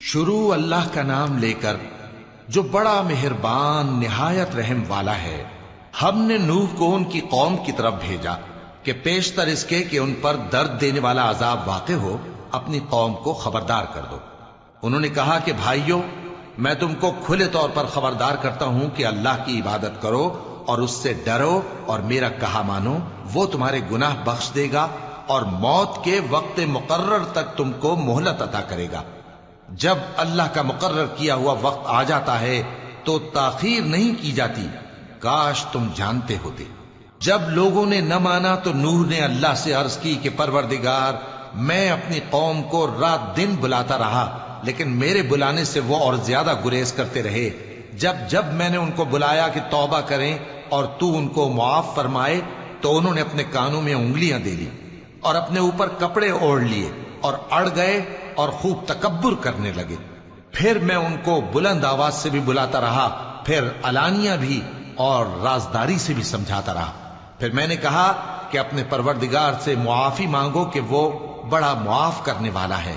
شروع اللہ کا نام لے کر جو بڑا مہربان نہایت رحم والا ہے۔ ہم نے نوح کو ان کی قوم کی طرف بھیجا کہ پیشتر اس کے کہ ان پر درد دینے والا عذاب واقع ہو اپنی قوم کو خبردار کر دو۔ انہوں نے کہا کہ بھائیو، میں تم کو کھلے طور پر خبردار کرتا ہوں کہ اللہ کی عبادت کرو اور اس سے ڈرو اور میرا کہا مانو، وہ تمہارے گناہ بخش دے گا اور موت کے وقت مقرر تک تم کو مہلت عطا کرے گا۔ جب اللہ کا مقرر کیا ہوا وقت آ جاتا ہے تو تاخیر نہیں کی جاتی، کاش تم جانتے ہوتے۔ جب لوگوں نے نہ مانا تو نوح نے اللہ سے عرض کی کہ پروردگار، میں اپنی قوم کو رات دن بلاتا رہا لیکن میرے بلانے سے وہ اور زیادہ گریز کرتے رہے۔ جب میں نے ان کو بلایا کہ توبہ کریں اور تو ان کو معاف فرمائے تو انہوں نے اپنے کانوں میں انگلیاں دے لی اور اپنے اوپر کپڑے اوڑھ لیے اور اڑ گئے اور خوب تکبر کرنے لگے۔ پھر میں ان کو بلند آواز سے بھی بلاتا رہا، پھر علانیہ بھی اور رازداری سے بھی سمجھاتا رہا۔ پھر میں نے کہا کہ اپنے پروردگار سے معافی مانگو کہ وہ بڑا معاف کرنے والا ہے۔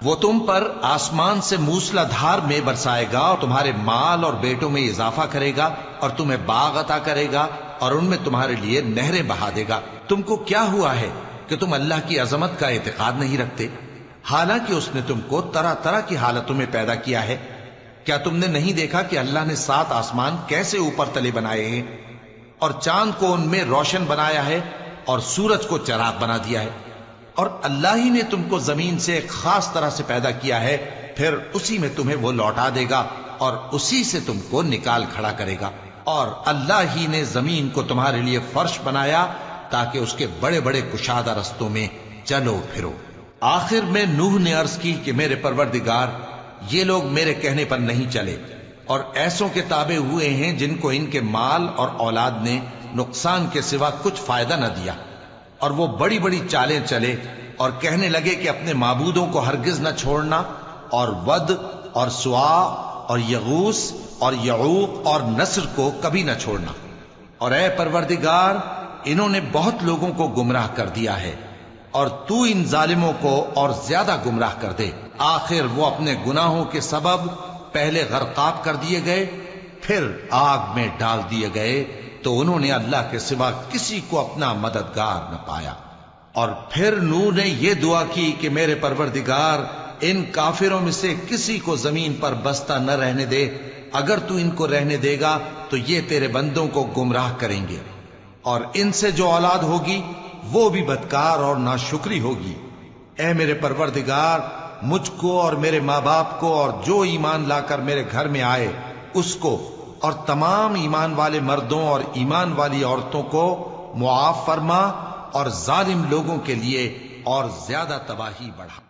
وہ تم پر آسمان سے موسلا دھار میں برسائے گا اور تمہارے مال اور بیٹوں میں اضافہ کرے گا اور تمہیں باغ عطا کرے گا اور ان میں تمہارے لیے نہریں بہا دے گا۔ تم کو کیا ہوا ہے کہ تم اللہ کی عظمت کا اعتقاد نہیں رکھتے، حالانکہ اس نے تم کو طرح طرح کی حالتوں میں پیدا کیا ہے؟ کیا تم نے نہیں دیکھا کہ اللہ نے 7 آسمان کیسے اوپر تلے بنائے ہیں اور چاند کو ان میں روشن بنایا ہے اور سورج کو چراغ بنا دیا ہے؟ اور اللہ ہی نے تم کو زمین سے ایک خاص طرح سے پیدا کیا ہے، پھر اسی میں تمہیں وہ لوٹا دے گا اور اسی سے تم کو نکال کھڑا کرے گا۔ اور اللہ ہی نے زمین کو تمہارے لیے فرش بنایا تاکہ اس کے بڑے بڑے کشادہ رستوں میں چلو پھرو۔ آخر میں نوح نے عرض کی کہ میرے پروردگار، یہ لوگ میرے کہنے پر نہیں چلے اور ایسوں کے تابع ہوئے ہیں جن کو ان کے مال اور اولاد نے نقصان کے سوا کچھ فائدہ نہ دیا، اور وہ بڑی بڑی چالیں چلے اور کہنے لگے کہ اپنے معبودوں کو ہرگز نہ چھوڑنا، اور ود اور سوا اور یغوث اور یعوق اور نصر کو کبھی نہ چھوڑنا۔ اور اے پروردگار، انہوں نے بہت لوگوں کو گمراہ کر دیا ہے اور تو ان ظالموں کو اور زیادہ گمراہ کر دے۔ آخر وہ اپنے گناہوں کے سبب پہلے غرقاب کر دیے گئے، پھر آگ میں ڈال دیے گئے، تو انہوں نے اللہ کے سوا کسی کو اپنا مددگار نہ پایا۔ اور پھر نوح نے یہ دعا کی کہ میرے پروردگار، ان کافروں میں سے کسی کو زمین پر بستہ نہ رہنے دے، اگر تو ان کو رہنے دے گا تو یہ تیرے بندوں کو گمراہ کریں گے، اور ان سے جو اولاد ہوگی وہ بھی بدکار اور ناشکری ہوگی۔ اے میرے پروردگار، مجھ کو اور میرے ماں باپ کو اور جو ایمان لا کر میرے گھر میں آئے اس کو اور تمام ایمان والے مردوں اور ایمان والی عورتوں کو معاف فرما، اور ظالم لوگوں کے لیے اور زیادہ تباہی بڑھا۔